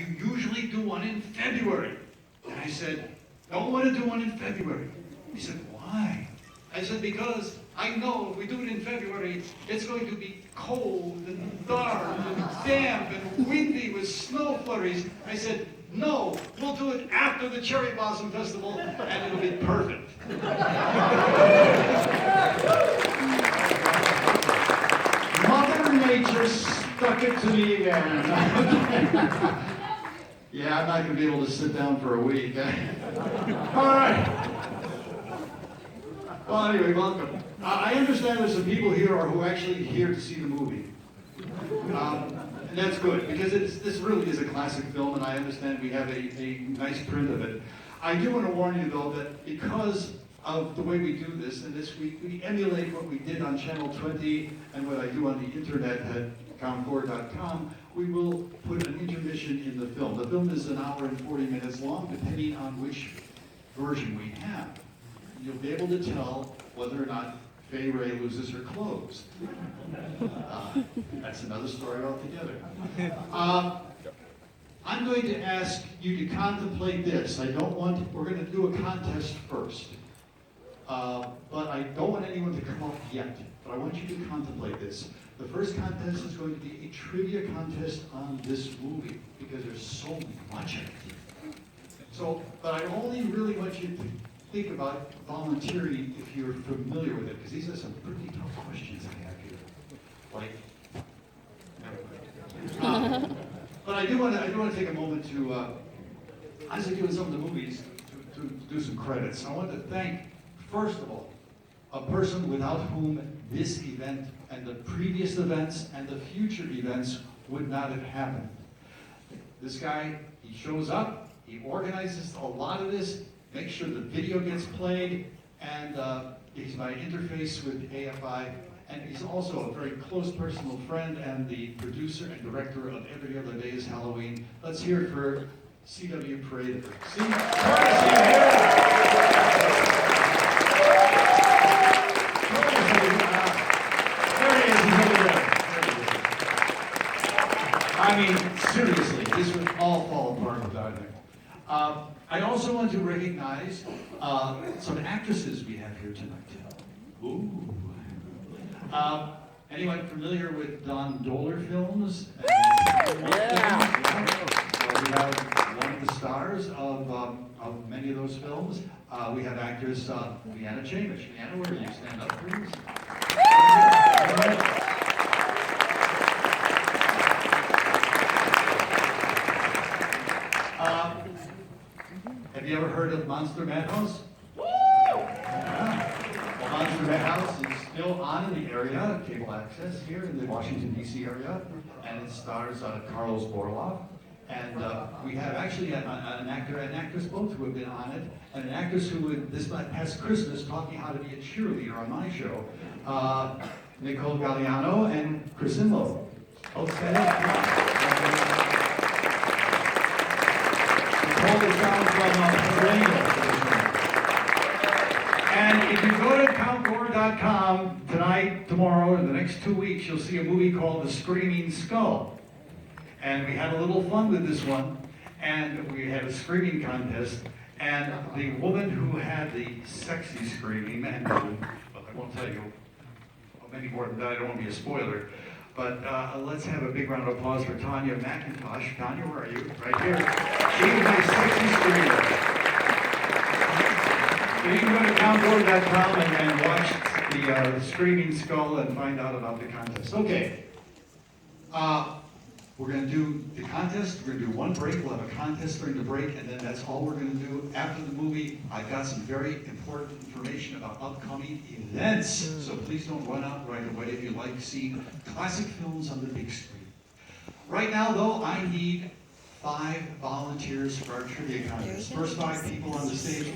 you usually do one in February. And I said, don't want to do one in February. He said, why? I said, because I know if we do it in February, it's going to be cold and dark and damp and windy with snow flurries. I said, no, we'll do it after the Cherry Blossom Festival and it'll be perfect. Mother Nature stuck it to me again. Yeah, I'm not going to be able to sit down for a week. All right. Well, anyway, welcome. I understand there's some people here who are actually here to see the movie. And that's good, because this really is a classic film, and I understand we have a nice print of it. I do want to warn you, though, that because of the way we do this, and this we emulate what we did on Channel 20 and what I do on the internet at Gore.com, we will put an intermission in the film. The film is 1 hour and 40 minutes long, depending on which version we have. You'll be able to tell whether or not Fay Ray loses her clothes. That's another story altogether. I'm going to ask you to contemplate this. We're going to do a contest first. But I don't want anyone to come up yet. But I want you to contemplate this. The first contest is going to be a trivia contest on this movie, because there's so much of it. But I only really want you to think about volunteering if you're familiar with it, because these are some pretty tough questions I have here. But I do want to take a moment to, as I do in some of the movies, to do some credits. I want to thank, first of all, a person without whom this event and the previous events and the future events would not have happened. This guy, he shows up, he organizes a lot of this, makes sure the video gets played, and he's my interface with AFI, and he's also a very close personal friend and the producer and director of Every Other Day is Halloween. Let's hear it for C.W. Parade. See, I mean, seriously, this would all fall apart without him. I also want to recognize some actresses we have here tonight. Ooh. Anyone familiar with Don Dohler films? Yeah. Well, we have one of the stars of many of those films. We have actress Leanna Chamish. Leanna, where do you stand up, please? Have you ever heard of Monster Madhouse? Yeah. Well, Monster Madhouse is still on in the area, cable access here in the Washington, D.C. area, and it stars Carlos Borloff. And we have actually an actor and actress both who have been on it, and an actress who would, this past Christmas, taught me how to be a cheerleader on my show, Nicole Galliano and Chris Inlow. Both stand up. Nicole is down from Pennsylvania. And if you go to CountGore.com tonight, tomorrow, in the next 2 weeks, you'll see a movie called The Screaming Skull. And we had a little fun with this one, and we had a screaming contest, and the woman who had the sexy screaming, and well, I won't tell you many more than that, I don't want to be a spoiler, but let's have a big round of applause for Tanya McIntosh. Tanya, where are you? Right here. She's my sexy screamer. So you can go to CountGore.com and watch the Screaming Skull and find out about the contest. Okay. We're going to do the contest. We're going to do one break. We'll have a contest during the break, and then that's all we're going to do. After the movie, I got some very important information about upcoming events. So please don't run out right away if you like seeing classic films on the big screen. Right now, though, I need 5 volunteers for our trivia contest. First 5 people on the stage.